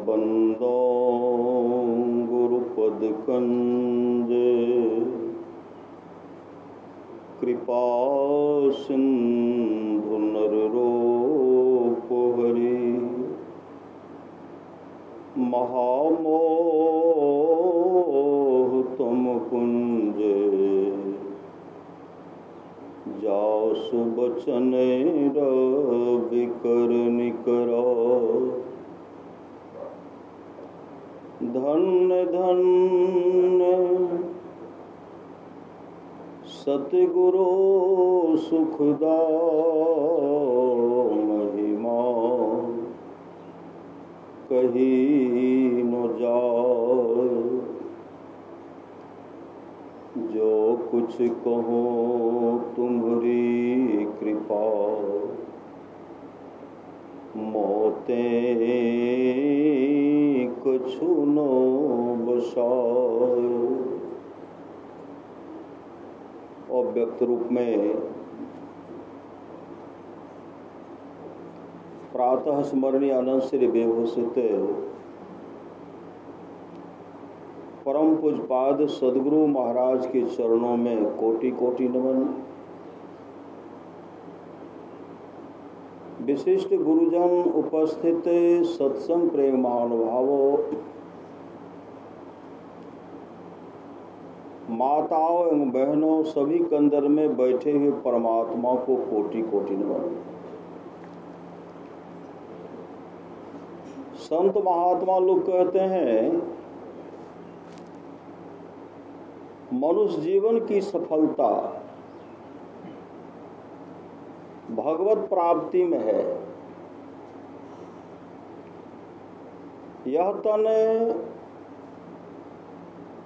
बंदो गुरुपद कंज कृपा सिंधु नररूप हरि महामोह तुम कुंज जासु बचन रवि कर निकरा धन्य धन्य सतगुरु सुखदा महिमा कही न जाए जो कुछ कहो तुम्हारी कृपा मोते कछु न बसाए। और व्यक्त रूप में प्रातः स्मरणीय अनंत श्री बेभूषित परम पूज्यपाद सद्गुरु महाराज के चरणों में कोटि कोटि नमन। विशिष्ट गुरुजन उपस्थित सत्संग प्रेम महानुभावों, माताओं एवं बहनों, सभी कंदर में बैठे हुए परमात्मा को कोटि कोटि नमन। संत महात्मा लोग कहते हैं मनुष्य जीवन की सफलता भगवत प्राप्ति में है। यह तन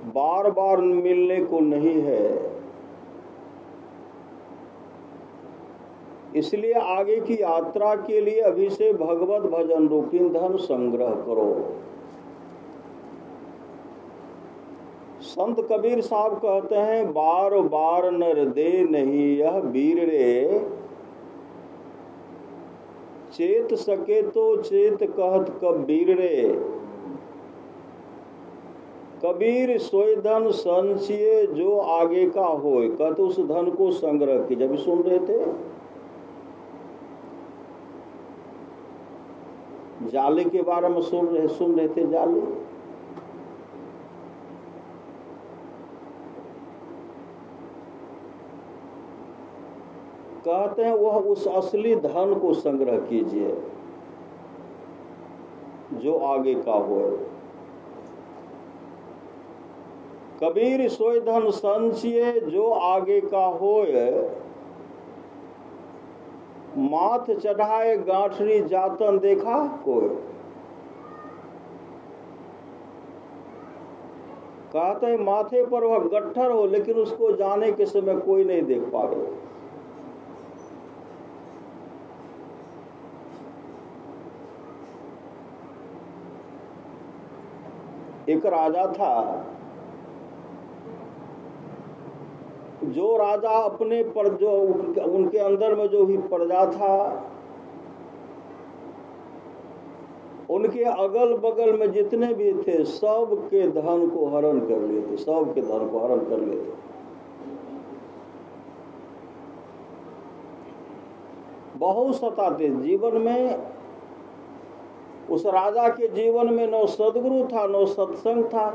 बार बार मिलने को नहीं है, इसलिए आगे की यात्रा के लिए अभी से भगवत भजन रूपी धन संग्रह करो। संत कबीर साहब कहते हैं बार बार नर दे नहीं यह वीर रे, चेत सके तो चेत कहत कबीर रे। कबीर सोई धन संचिए जो आगे का होए, कहते उस धन को संग्रह की। जब सुन रहे थे जाले के बारे में सुन रहे थे जाले। कहते हैं वह उस असली धन को संग्रह कीजिए जो आगे का होए। कबीर सोई धन संचिए जो आगे का होए, माथ चढ़ाए गांठरी जातन देखा कोई। कहते हैं माथे पर वह गट्ठर हो लेकिन उसको जाने के समय कोई नहीं देख पावे। एक राजा था, जो राजा अपने पर जो उनके अंदर में जो भी प्रजा था, उनके अगल बगल में जितने भी थे सब के धन को हरण कर लेते, सब के धन को हरण कर लेते। बहुत सताते जीवन में। उस राजा के जीवन में न सद्गुरु था न सत्संग था,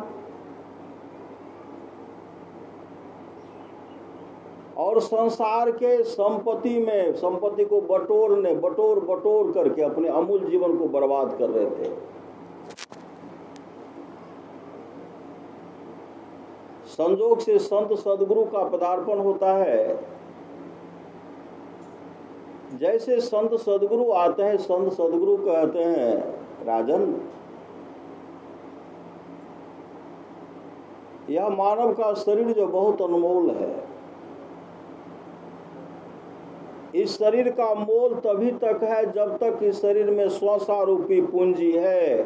और संसार के संपत्ति को बटोर करके अपने अमूल्य जीवन को बर्बाद कर रहे थे। संजोग से संत सद्गुरु का पदार्पण होता है। जैसे संत सद्गुरु आते हैं, संत सद्गुरु कहते हैं राजन, यह मानव का शरीर जो बहुत अनमोल है, इस शरीर का मोल तभी तक है जब तक इस शरीर में श्वासा रूपी पूंजी है।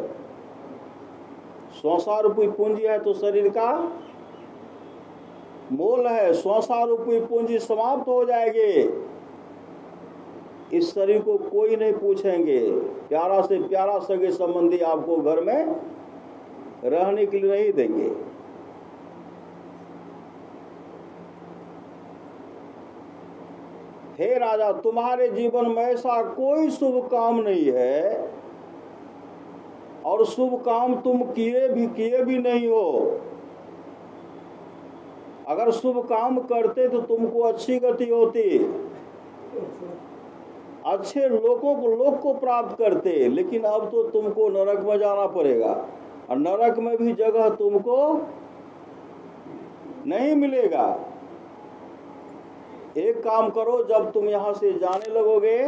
श्वासा रूपी पूंजी है तो शरीर का मोल है। श्वासा रूपी पूंजी समाप्त हो जाएगी, इस शरीर को कोई नहीं पूछेंगे। प्यारा से प्यारा सगे संबंधी आपको घर में रहने के लिए नहीं देंगे। हे राजा, तुम्हारे जीवन में ऐसा कोई शुभ काम नहीं है और शुभ काम तुम किए भी नहीं हो। अगर शुभ काम करते तो तुमको अच्छी गति होती, अच्छे लोग को प्राप्त करते, लेकिन अब तो तुमको नरक में जाना पड़ेगा और नरक में भी जगह तुमको नहीं मिलेगा। एक काम करो, जब तुम यहां से जाने लगोगे,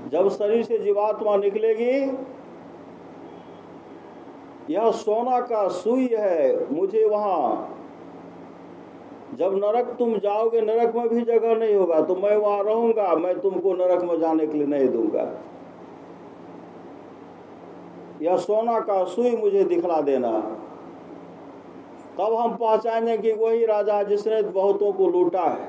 जब शरीर से जीवात्मा निकलेगी, यह सोना का सुई है, मुझे वहां जब नरक तुम जाओगे, नरक में भी जगह नहीं होगा तो मैं वहां रहूंगा, मैं तुमको नरक में जाने के लिए नहीं दूंगा। यह सोना का सुई मुझे दिखला देना, तब हम पहचानेंगे कि वही राजा जिसने बहुतों को लूटा है।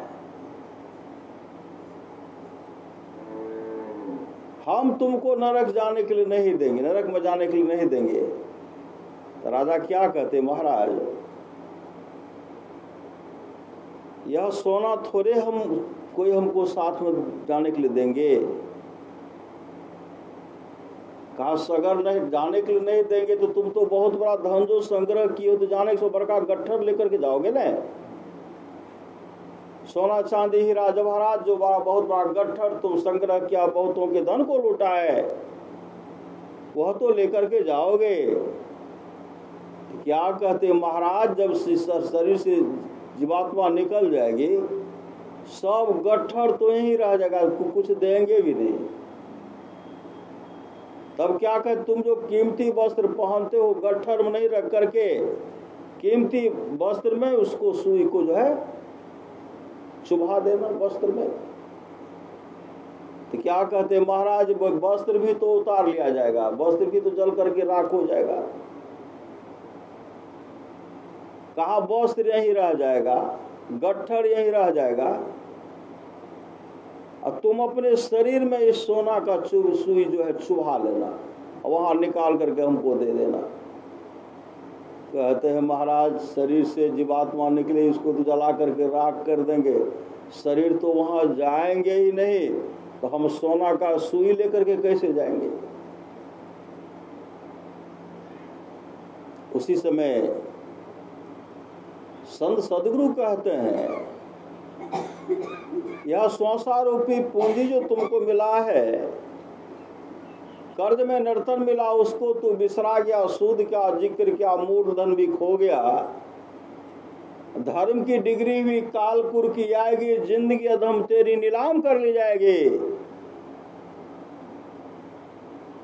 हम तुमको नरक जाने के लिए नहीं देंगे, नरक में जाने के लिए नहीं देंगे। तो राजा क्या कहते, महाराज यह सोना थोड़े कोई हमको साथ में जाने के लिए देंगे। कहा सगर नहीं जाने के लिए नहीं देंगे तो तुम तो बहुत बड़ा धन जो संग्रह किए हो तो जाने से बड़का गट्ठर लेकर के जाओगे ना। सोना चांदी हीरा जवाहरात जो बहुत बड़ा गट्ठर तुम संग्रह किया, बहुतों के धन को लूटा है, वह तो लेकर के जाओगे। क्या कहते महाराज, जब शरीर से जीवात्मा निकल जाएगी, सब गट्ठर तो यहीं रह जाएगा, कुछ देंगे भी नहीं। तब क्या कहते, तुम जो कीमती वस्त्र पहनते हो गट्ठर में नहीं रख करके कीमती वस्त्र में उसको सुई को जो है चुभा देना वस्त्र में। तो क्या कहते महाराज, वस्त्र भी तो उतार लिया जाएगा, वस्त्र भी तो जल करके राख हो जाएगा। कहा वस्त्र यहीं रह जाएगा, गट्ठर यहीं रह जाएगा, और तुम अपने शरीर में इस सोना का सुई जो है चुभा लेना और वहां निकाल करके हमको दे देना। कहते हैं महाराज, शरीर से जीवात्मा निकले, इसको तो जला करके राख कर देंगे, शरीर तो वहां जाएंगे ही नहीं, तो हम सोना का सुई लेकर के कैसे जाएंगे। उसी समय संत सदगुरु कहते हैं, यह संसार रूपी पूंजी जो तुमको मिला है, कर्ज में नर्तन मिला, उसको तू बिसरा गया, सूद क्या, जिक्र क्या, मूलधन भी खो गया, धर्म की डिग्री भी कालपुर की आएगी, जिंदगी अधम तेरी नीलाम कर ली जाएगी।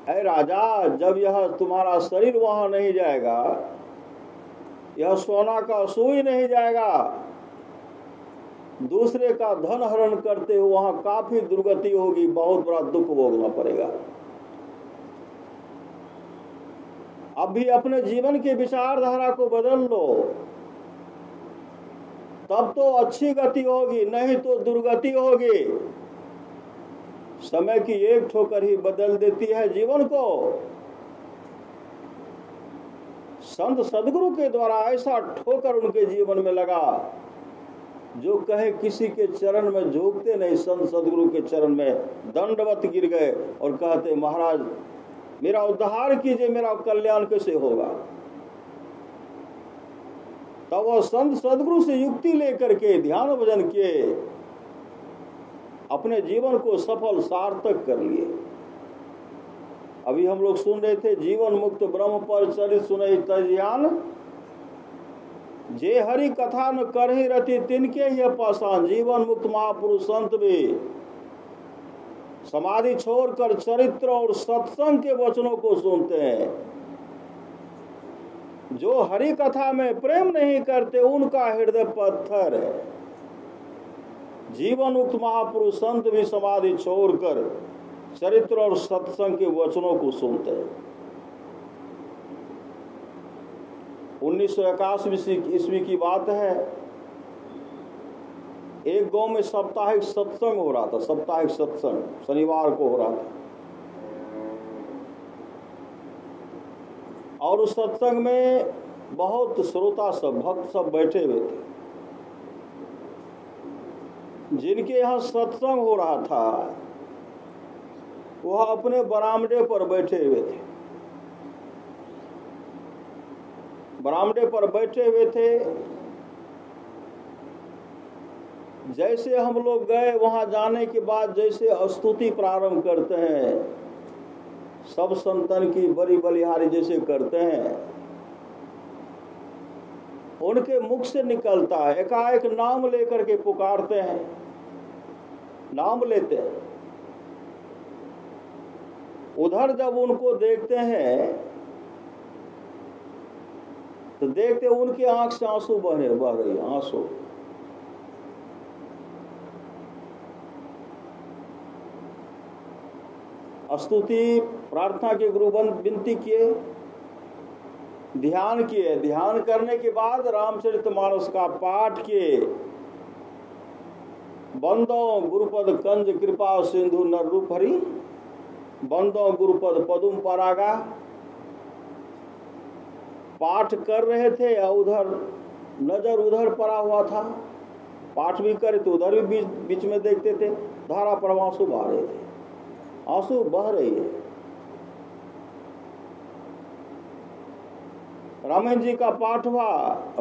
ऐ राजा, जब यह तुम्हारा शरीर वहां नहीं जाएगा, यह सोना का सुई नहीं जाएगा, दूसरे का धन हरण करते हो, वहां काफी दुर्गति होगी, बहुत बड़ा दुख भोगना पड़ेगा। अभी अपने जीवन की विचारधारा को बदल लो, तब तो अच्छी गति होगी, नहीं तो दुर्गति होगी। समय की एक ठोकर ही बदल देती है जीवन को। संत सदगुरु के द्वारा ऐसा ठोकर उनके जीवन में लगा, जो कहे किसी के चरण में झुकते नहीं, संत सदगुरु के चरण में दंडवत गिर गए और कहते महाराज मेरा उद्धार कीजिए, मेरा कल्याण कैसे होगा। तब वह संत सदगुरु से युक्ति लेकर के ध्यान भजन किए, अपने जीवन को सफल सार्थक कर लिए। अभी हम लोग सुन रहे थे, जीवन मुक्त ब्रह्म पर चरित सुनहि तज्ञान, जे हरि कथा न करहि रति तिनके ही पाषाण। जीवन मुक्त महापुरुष संत भी समाधि छोड़कर चरित्र और सत्संग के वचनों को सुनते हैं। जो हरि कथा में प्रेम नहीं करते, उनका हृदय पत्थर है। जीवन मुक्त महापुरुष संत भी समाधि छोड़कर चरित्र और सत्संग के वचनों को सुनते हैं। 1981 ईस्वी की बात है, एक गांव में साप्ताहिक सत्संग हो रहा था, साप्ताहिक सत्संग शनिवार को हो रहा था। और उस सत्संग में बहुत श्रोता सब, भक्त सब बैठे हुए थे। जिनके यहाँ सत्संग हो रहा था वह अपने बरामदे पर बैठे हुए थे, बरामदे पर बैठे हुए थे। जैसे हम लोग गए, वहां जाने के बाद जैसे स्तुति प्रारंभ करते हैं, सब संतन की बड़ी बलिहारी जैसे करते हैं, उनके मुख से निकलता है, एकाएक नाम लेकर के पुकारते हैं, नाम लेते हैं। उधर जब उनको देखते हैं तो देखते उनकी आंख से आंसू बह रही, आंसू। स्तुति प्रार्थना के गुरुबंद विनती किए, ध्यान किए, ध्यान करने के बाद रामचरितमानस का पाठ किए। बंदो गुरुपद कंज कृपा सिंधु नर रूप हरि, बंदो गुरुपद पदुम परागा। पाठ कर रहे थे या उधर नजर उधर पड़ा हुआ था, पाठ भी करे तो उधर भी बीच में देखते थे, धारा प्रवाह आंसू बह रहे थे, आंसू बह रही है। रामायण जी का पाठ हुआ,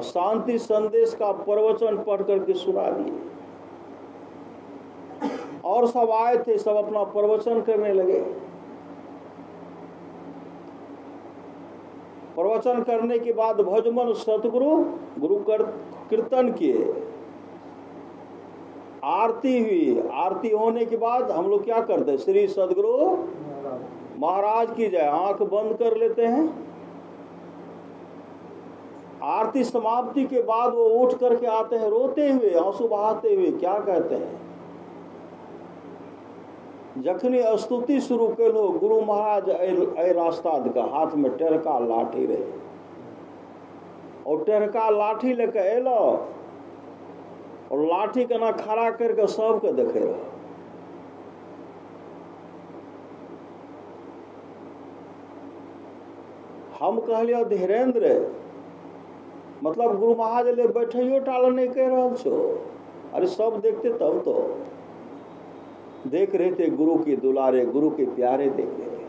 शांति संदेश का प्रवचन पढ़ करके सुना दिए, और सब आए थे, सब अपना प्रवचन करने लगे। प्रवचन करने के बाद भजमन सतगुरु गुरु कीर्तन किए, आरती हुई। आरती होने के बाद हम लोग क्या करते हैं, श्री सदगुरु महाराज की जय, आंख बंद कर लेते हैं। आरती समाप्ति के बाद वो उठ करके आते हैं रोते हुए, आंसू बहाते हुए। क्या कहते हैं, जखनी स्तुति शुरू कर लो, गुरु महाराज ऐ रास्ता का हाथ में टेरका लाठी रहे, और टेरका लाठी लेके एलो, और लाठी के ना खड़ा करके सबके देखे रहो। हम कहलिए धीरेन्द्र, मतलब गुरु महाराज ले बैठियो टाल नहीं कह रहा छो। अरे सब देखते तब तो देख रहे थे, गुरु के दुलारे, गुरु के प्यारे देख रहे थे।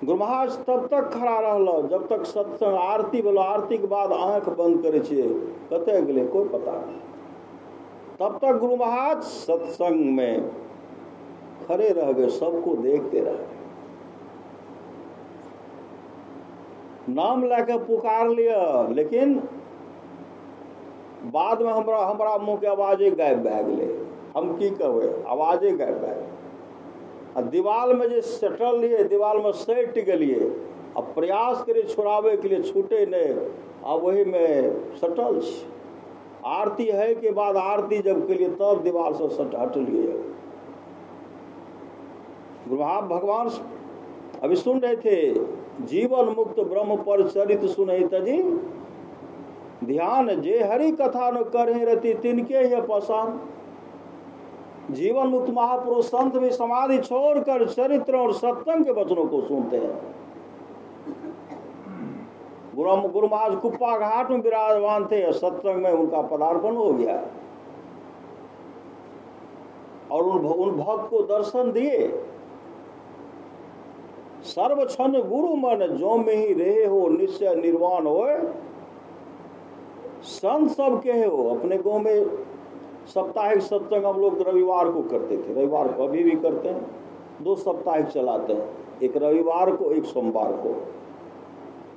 गुरु महाराज तब तक खड़ा रहलो जब तक सत्संग आरती बोलो, आरती के बाद आंख बंद करे छे, कते गेले कोई पता नहीं। तब तक गुरु महाराज सत्संग में खड़े रह गए, सबको देखते रह गए। नाम लेके पुकार लिया, लेकिन बाद में हमरा मुंह के आवाजे गायब भए गेलै। हम की कहबै, आवाजे गायब भए गेलै। आ दीवाल में जे सटल लिए, दीवाल में सटि गेलिए, अब प्रयास करे छोड़ावे के लिए, छूटे नहीं, अब वही में सटल छी। आरती है के बाद आरती जब के लिए तब दीवार से सट हटलिए। गुरुभाव भगवान अभी सुन रहे थे, जीवन मुक्त ब्रह्म पर चरित सुनहि तजी, ध्यान जे हरि कथा न करे रति तिनके ही पसान। जीवन मुक्त महापुरुष संत भी समाधि छोड़कर चरित्र और सत्संग के वचनों को सुनते हैं। गुरु महाराज कुप्पा घाट में विराजमान थे, सत्संग में उनका पदार्पण हो गया, और उन भक्त को दर्शन दिए। सर्व क्षण गुरु मन जो में ही रहे हो, निश्चय निर्वाण हो। संत सब के हो। अपने गांव में साप्ताहिक सत्संग हम लोग रविवार को करते थे, रविवार को अभी भी करते हैं, 2 साप्ताहिक चलाते हैं, एक रविवार को एक सोमवार को।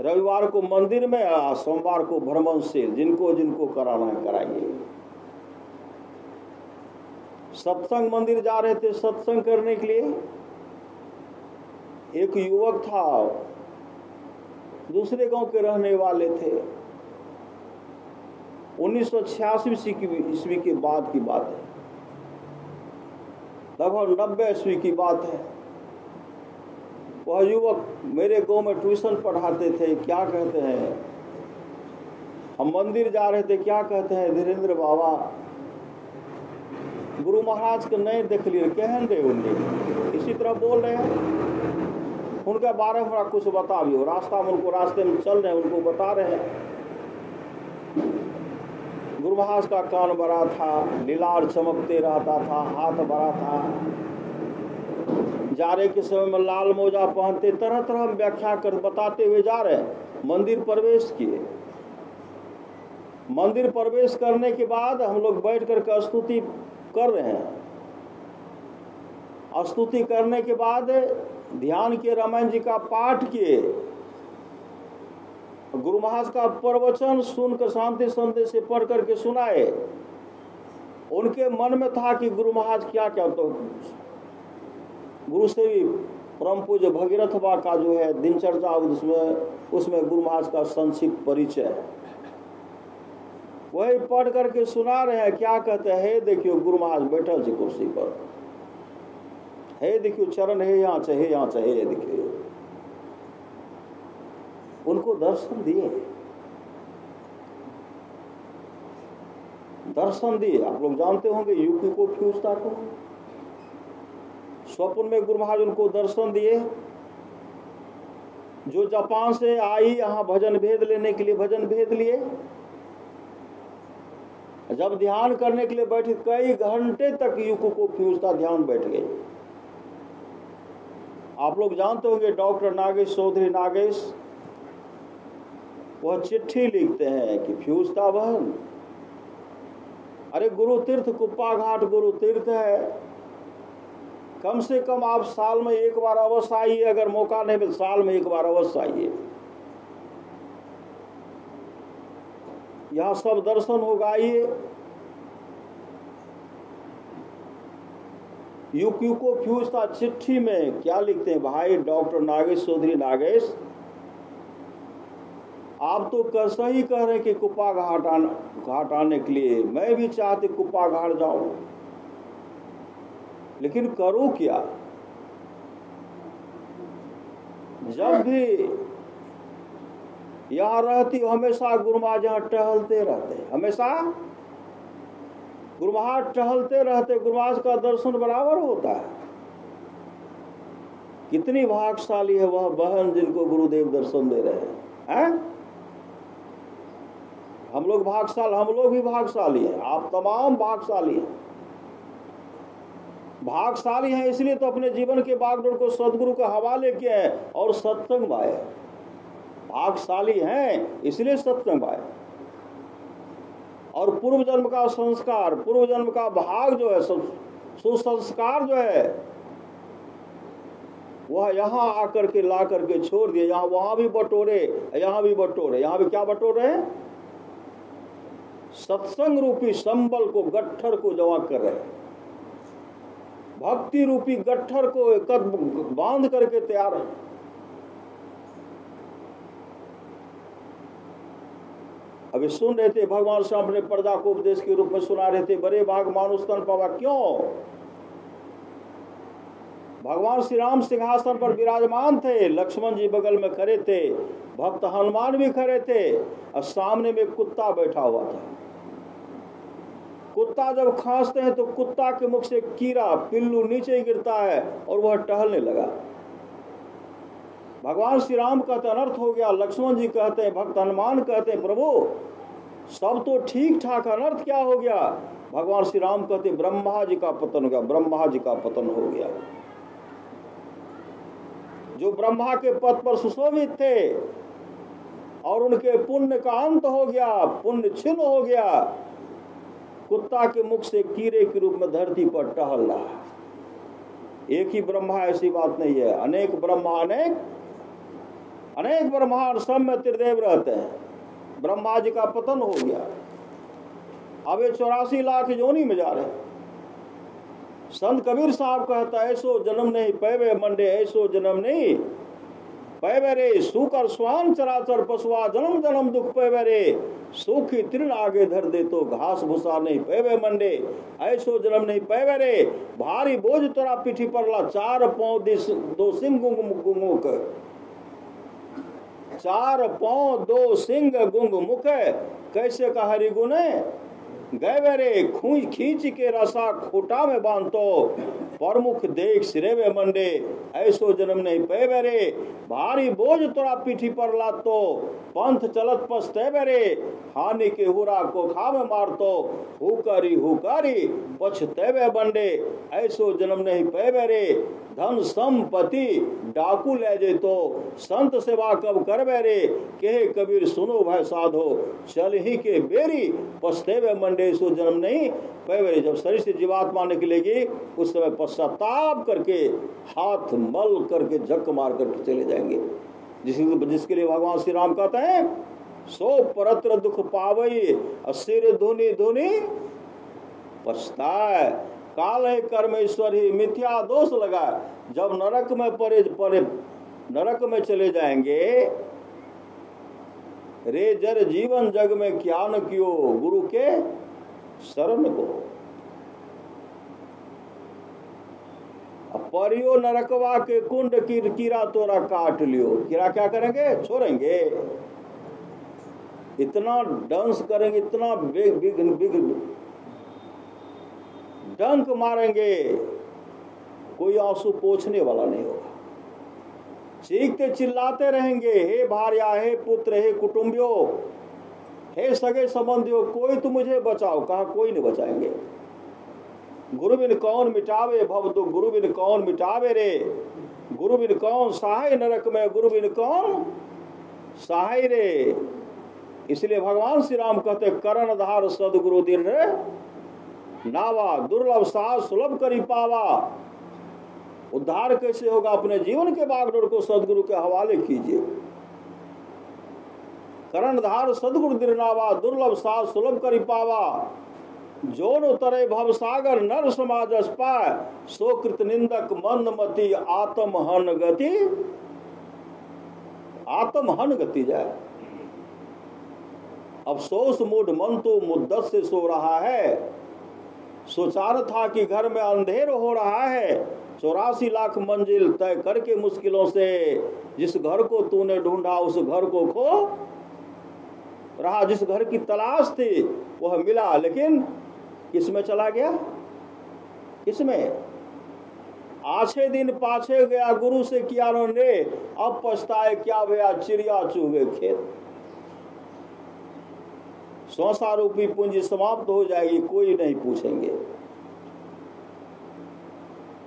रविवार को मंदिर में, सोमवार को भ्रमणशील, जिनको जिनको कराना है कराइए। सत्संग मंदिर जा रहे थे सत्संग करने के लिए। एक युवक था, दूसरे गांव के रहने वाले थे। 1986 ईस्वी के बाद की बात है, लगभग 90 ईस्वी की बात है। वह युवक मेरे गांव में ट्यूशन पढ़ाते थे। क्या कहते हैं, हम मंदिर जा रहे थे, क्या कहते हैं धीरेन्द्र बाबा गुरु महाराज के नहीं देख लिए कहन रहे उनके, इसी तरह बोल रहे हैं। उनके बारे में कुछ बता भी हो, रास्ता में उनको, रास्ते में चल रहे हैं उनको बता रहे हैं। गुरु महाराज का कान बड़ा था, लीलार चमकते रहता था, हाथ बड़ा था, जाड़े के समय में लाल मोजा पहनते, तरह तरह व्याख्या कर बताते हुए जा रहे हैं। मंदिर प्रवेश किए। मंदिर प्रवेश करने के बाद हम लोग बैठ करके स्तुति कर रहे हैं। स्तुति करने के बाद ध्यान के रामायण जी का पाठ किए, गुरु महाराज का प्रवचन सुनकर शांति संदेश से पढ़ करके सुनाए। उनके मन में था कि गुरु महाराज क्या क्या, तो गुरु से भी परम पूज्य भगीरथ बा का जो है दिनचर्या, उसमें गुरु महाराज का संक्षिप्त परिचय है, वही पढ़ करके सुना रहे हैं। क्या कहते हैं, हे देखियो गुरु महाराज बैठल से कुर्सी पर, हे देखियो चरण, हे यहाँ से, हे यहाँ से, हे देखियो। उनको दर्शन दिए, दर्शन दिए। आप लोग जानते होंगे यूपी को फ्यूजता को, स्वप्न में गुरु महाराज उनको दर्शन दिए। जो जापान से आई यहाँ भजन भेद लेने के लिए भजन भेद लिए, जब ध्यान करने के लिए बैठी कई घंटे तक यूको को फ्यूजता ध्यान बैठ गई। आप लोग जानते होंगे डॉक्टर नागेश चौधरी नागेश, वह चिट्ठी लिखते हैं कि फ्यूजता बहन, अरे गुरु तीर्थ कुप्पा घाट गुरु तीर्थ है, कम से कम आप साल में एक बार अवश्य आइए, अगर मौका नहीं मिले साल में एक बार अवश्य आइए, यहां सब दर्शन होगा। आइए। यूक्यू को फ्यूजता चिट्ठी में क्या लिखते हैं, भाई डॉक्टर नागेश चौधरी नागेश, आप तो सही कह रहे हैं कि कुप्पा घाट आने के लिए, मैं भी चाहती कुप्पा घाट जाऊं, लेकिन करूं क्या। जब भी यहां रहती हमेशा गुरु महाराज यहां टहलते रहते, हमेशा गुरु महाराज टहलते रहते, गुरु महाराज का दर्शन बराबर होता है। कितनी भाग्यशाली है वह बहन जिनको गुरुदेव दर्शन दे रहे हैं। हम लोग भाग्यशाली, हम लोग भी भाग्यशाली हैं, आप तमाम भाग्यशाली हैं। भाग्यशाली हैं इसलिए तो अपने जीवन के बागडोर को सदगुरु के हवाले किए हैं और सत्संग में आए। भाग्यशाली हैं इसलिए सत्संग में आए। और पूर्व जन्म का संस्कार, पूर्व जन्म का भाग जो है, सुसंस्कार जो है, वह यहां आकर के ला करके छोड़ दिए। यहां वहां भी बटोरे, यहां भी बटोरे। यहां भी क्या बटोर रहे हैं, सत्संग रूपी संबल को, गट्ठर को जमा कर रहे हैं। भक्ति रूपी गट्ठर को बांध करके तैयार है। अभी सुन रहे थे भगवान श्री राम ने प्रजा को उपदेश के रूप में सुना रहे थे, बड़े भाग मानुष तन पावा। क्यों? भगवान श्री राम सिंहासन पर विराजमान थे, लक्ष्मण जी बगल में खड़े थे, भक्त हनुमान भी खड़े थे, और सामने में कुत्ता बैठा हुआ था। कुत्ता जब खांसते हैं तो कुत्ता के मुख से कीड़ा, पिल्लू नीचे गिरता है और वह टहलने लगा। भगवान श्री राम कहते अनर्थ हो गया, लक्ष्मण जी कहते हैं, भक्त हनुमान कहते हैं, प्रभु सब तो ठीक ठाक, अनर्थ क्या हो गया? भगवान श्री राम कहते ब्रह्मा जी का पतन हो गया, ब्रह्मा जी का पतन हो गया। जो ब्रह्मा के पद पर सुशोभित थे और उनके पुण्य का अंत हो गया, पुण्य छिन्न हो गया, कुत्ता के मुख से कीड़े के रूप में धरती पर टहल रहा। एक ही ब्रह्मा, ऐसी बात नहीं है, अनेक ब्रह्मा, अनेक ब्रह्मांड, सब में त्रिदेव रहते हैं। ब्रह्मा जी का पतन हो गया, अब ये 84 लाख योनि में जा रहे हैं। संत कबीर साहब कहता है, ऐसो जन्म नहीं पैवे मंडे, ऐसो जन्म नहीं पैवे रे, सुकर स्वान चराचर पशुआ, जन्म जन्म दुख पैवे रे, सूखी तृण आगे धर दे तो घास भूसा नहीं पैवे मंडे, ऐसो जन्म नहीं पैवे रे, भारी बोझ तोरा पीठी पर ला, चार पांव दो सिंह गुंगुक। चार पांव दो सिंह गुंग मुख, कैसे का हरि गुने गए बेरे, खींच के रसा खूटा में बांधतो, प्रमुख देख सिरे वे मंडे, ऐसो जन्म नहीं पे बेरे, भारी बोझ तोरा पीठी पर लातो, पंथ चलत पसते बेरे, हानि के हुरा को खा में मारतो, हुकारी पछते वे बंडे, ऐसो जन्म नहीं पे बेरे, धन संपत्ति डाकू ले जेतो, संत सेवा कब कर बेरे, कहे कबीर सुनो भाई साधो, चल ही के बेरी पछते वे मंडे, सो जन्म नहीं पे बेरे। जब शरीर से जीवात्मा निकलेगी उस समय पश्चाताप करके हाथ मल करके झक मार करके चले जाएंगे। जिसके लिए भगवान श्री राम कहते हैं सो परत्र दुख पावई, सिर धुनी धुनी पछताए, काल है कर्मेश्वर ही मिथ्या दोष लगा। जब नरक में परे नरक में चले जाएंगे, रे जर जीवन जग में क्या न कियो, गुरु के शरण को। परियो नरकवा के कुंड कीरा तोरा काट लियो, कीरा क्या करेंगे? छोड़ेंगे। इतना डांस करेंगे, इतना बिग डंक मारेंगे, कोई आंसू पोंछने वाला नहीं होगा। चीखते चिल्लाते रहेंगे, हे भार्या, हे पुत्र, हे कुटुंबियों, हे सगे संबंधियों, कोई तो मुझे बचाओ। कहा कोई नहीं बचाएंगे। गुरु बिन कौन मिटावे भव दुख, गुरु बिन कौन मिटावे रे, गुरु बिन कौन सहाय नरक में, गुरु बिन कौन सहाय रे। इसलिए भगवान श्री राम कहते करणधार सदगुरु दीन रे नावा, दुर्लभ साथ सुलभ करी पावा। उद्धार कैसे होगा? अपने जीवन के बागडोर को सदगुरु के हवाले कीजिए। करणधार सदगुरु दिरनावा, दुर्लभ साथ सुलभ करी पावा। जोन उतरे भव सागर नर समाज पाए, सो कृत निंदक मंदमति आत्महन गति, आत्महन गति जाए। अफसोस मूढ़ मन तो मुद्दत से सो रहा है, सोचार था कि घर में अंधेर हो रहा है। 84 लाख मंजिल तय करके मुश्किलों से, जिस घर को तूने ढूंढा उस घर को खो रहा। जिस घर की तलाश थी वह मिला, लेकिन किसमें चला गया? किसमें? आछे दिन पाछे गया गुरु से किया ने, अब पछताए क्या भया, चिड़िया चुगे खेत। संसारूपी पूंजी समाप्त हो जाएगी, कोई नहीं पूछेंगे।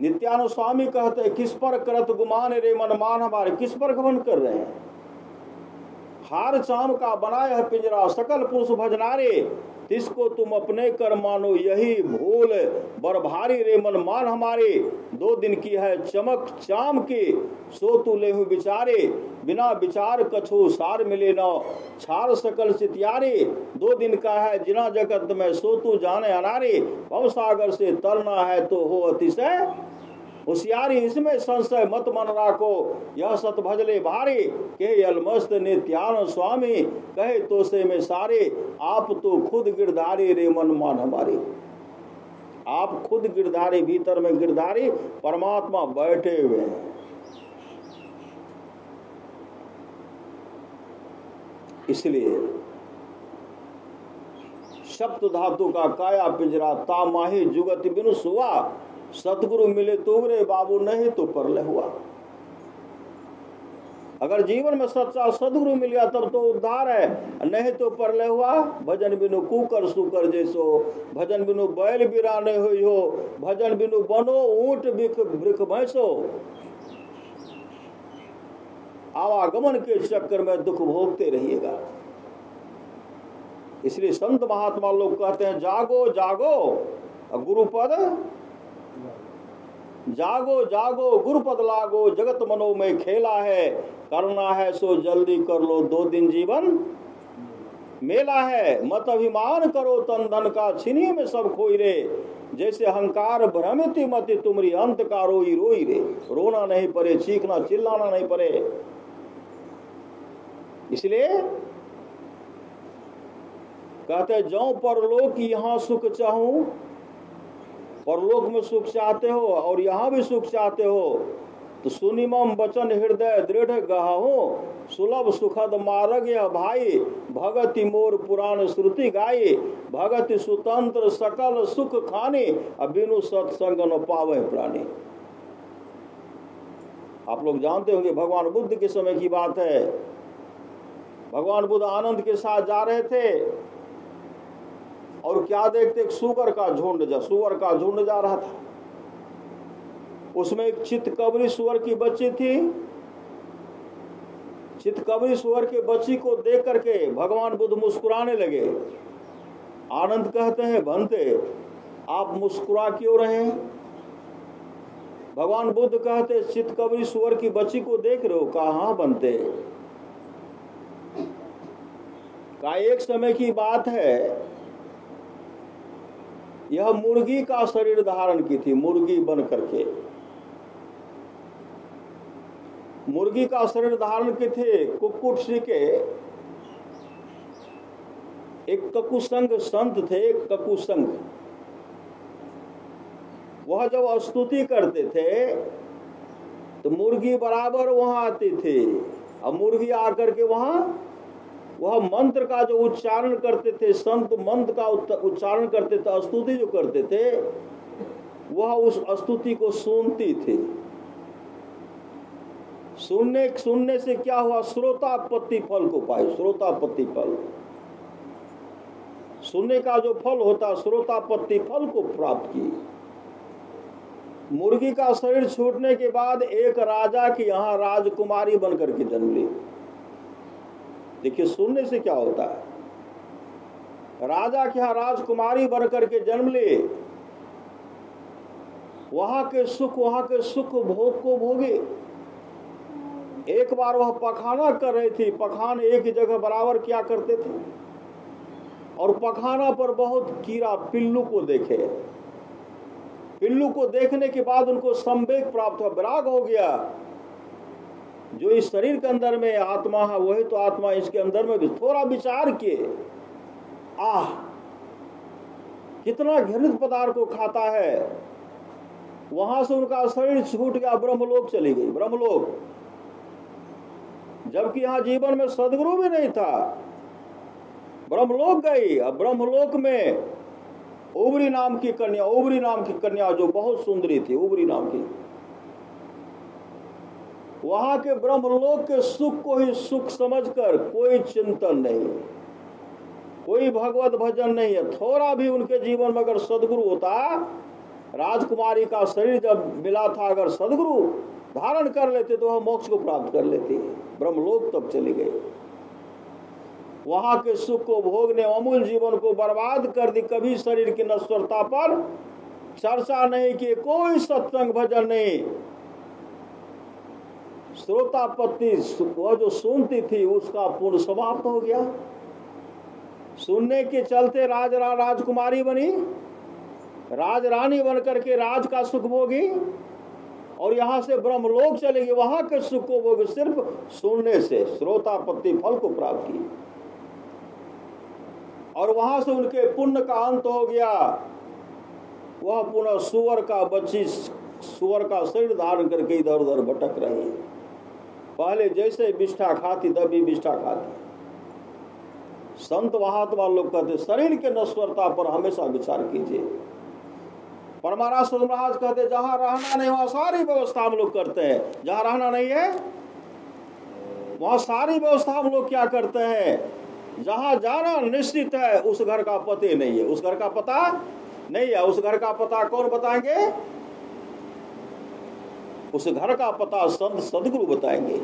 नित्यानंद स्वामी कहते हैं किस पर करत गुमान रे मन मान हमारे, किस पर घमंड कर रहे हैं? हार चाम का बनाए है पिंजरा, सकल पुरुष भजनारे, तिसको तुम अपने कर मानो, यही भूल बर भारी रे मन मान हमारे। 2 दिन की है चमक चाम की, सो तू लेहु विचारे, बिना विचार कछु सार मिले न, छार सकल सितियारे। 2 दिन का है जिना जगत में, सो तू जाने अनारे, भव सागर से तरना है तो हो अतिशय होशियारी। इसमें संशय मत मन राखो, यह सत भजले भारी, के अलमस्त नित्यानंद स्वामी, कहे तो से में सारे, आप तो खुद गिरधारी रे मन मान हमारे। आप खुद गिरधारी, भीतर में गिरधारी परमात्मा बैठे हुए हैं। इसलिए सप्त धातु का काया पिंजरा, तामाही जुगति बिनु सुआ, सतगुरु मिले तो रे बाबू, नहीं तो परले हुआ। अगर जीवन में सच्चा सदगुरु मिल गया तब तो उद्धार है, नहीं तो परले हुआ। भजन बिनु कुकर सुकर जैसो, भजन बिनु बैल बिराने हुई हो, भजन बिनु बनो ऊंट वृख भैंसो। आवागमन के चक्कर में दुख भोगते रहिएगा। इसलिए संत महात्मा लोग कहते हैं जागो जागो गुरुपद, जागो जागो गुरुपद लागो, जगत मनो में खेला है, करना है सो जल्दी कर लो, 2 दिन जीवन मेला है। मत अभिमान करो तन धन का, छिनी में सब खोई रे, जैसे अहंकार भ्रमित मति तुमरी, अंत का रोई रोई रे। रोना नहीं पड़े, चीखना चिल्लाना नहीं पड़े। इसलिए कहते जो परलोक यहां सुख चाहूं, परलोक में सुख चाहते हो और यहां भी सुख चाहते हो, तो सुनि मम बचन हृदय दृढ़ गहाहूं, सुलभ सुखद मार्ग यह भाई, भगति मोर पुराण श्रुति गाई, भगति सुतंत्र सकल सुख खानी, बिनु सत्संग न पावे प्राणी। आप लोग जानते होंगे भगवान बुद्ध के समय की बात है। भगवान बुद्ध आनंद के साथ जा रहे थे और क्या देखते, एक सुअर का झुंड जा रहा था। उसमें एक चितकबरी सुअर की बच्ची थी। चितकबरी सुअर के बच्ची को देख करके भगवान बुद्ध मुस्कुराने लगे। आनंद कहते हैं, भंते आप मुस्कुरा क्यों रहे हैं? भगवान बुद्ध कहते, चितकबरी सुअर की बच्ची को देख रहे हो? कहाँ बनते का एक समय की बात है, यह मुर्गी का शरीर धारण की थी, मुर्गी बन करके मुर्गी का शरीर धारण के थे। कुक्कुट श्री के एक ककुसंग संत थे, ककुसंग। वह जब स्तुति करते थे तो मुर्गी बराबर वहां आती थी। अब मुर्गी आकर के वह मंत्र का जो उच्चारण करते थे, संत मंत्र का उच्चारण करते थे, स्तुति जो करते थे, वह उस स्तुति को सुनती थी। सुनने से क्या हुआ? श्रोतापत्ति फल को पाए। श्रोतापत्ति फल, सुनने का जो फल होता, श्रोतापत्ति फल को प्राप्त की। मुर्गी का शरीर छूटने के बाद एक राजा की यहां राजकुमारी बनकर के जन्म ली। देखिए सुनने से क्या होता है। राजा के यहां राजकुमारी बनकर के जन्म ली। वहां के सुख भोग को भोगे। एक बार वह पखाना कर रही थी। पखान एक ही जगह बराबर क्या करते थे, और पखाना पर बहुत कीड़ा पिल्लू को देखे। पिल्लू को देखने के बाद उनको संवेग प्राप्त हुआ, विराग हो गया। जो इस शरीर के अंदर में आत्मा है, वही तो आत्मा इसके अंदर में भी। थोड़ा विचार किए, आह कितना घृणित पदार्थ को खाता है। वहां से उनका शरीर छूट गया, ब्रह्मलोक चली गई। ब्रह्मलोक, जबकि यहां जीवन में सदगुरु भी नहीं था। ब्रह्मलोक गई। अब ब्रह्मलोक में उबरी नाम की कन्या जो बहुत सुंदरी थी, उबरी नाम की, वहां के ब्रह्मलोक के सुख को ही सुख समझकर कोई चिंतन नहीं, कोई भगवत भजन नहीं है। थोड़ा भी उनके जीवन में अगर सदगुरु होता, राजकुमारी का शरीर जब मिला था, अगर सदगुरु धारण कर लेते तो वह मोक्ष को प्राप्त कर लेते। ब्रह्मलोक तब चले गए। वहां के सुख को भोगने अमूल जीवन को बर्बाद कर दी। कभी शरीर की नश्वरता पर चर्चा नहीं की, कोई सत्संग भजन नहीं। श्रोतापत्ति वह जो सुनती थी उसका पूर्ण समाप्त हो गया। सुनने के चलते राजकुमारी बनी, राजरानी बनकर के राज का सुख भोगी, और यहां से ब्रह्मलोक चले गए। वहां के सुख को भोग सिर्फ सुनने से, श्रोतापत्ति फल को प्राप्त की, और वहां से उनके पुण्य का अंत हो गया। वह पुनः सुअर का बच्ची, सुअर का शरीर धारण करके इधर उधर भटक रही। पहले जैसे बिष्ठा खाती तभी बिष्ठा खाती। संत महात्मा लोग कहते शरीर के नश्वरता पर हमेशा विचार कीजिए। परमाराज महाराज कहते जहां रहना नहीं वहां सारी व्यवस्था हम लोग करते हैं। जहां रहना नहीं है वहां सारी व्यवस्था हम लोग क्या करते हैं। जहां जाना निश्चित है उस घर का पते नहीं है, उस घर का पता नहीं है। उस घर का पता कौन बताएंगे? उस घर का पता संत सदगुरु बताएंगे।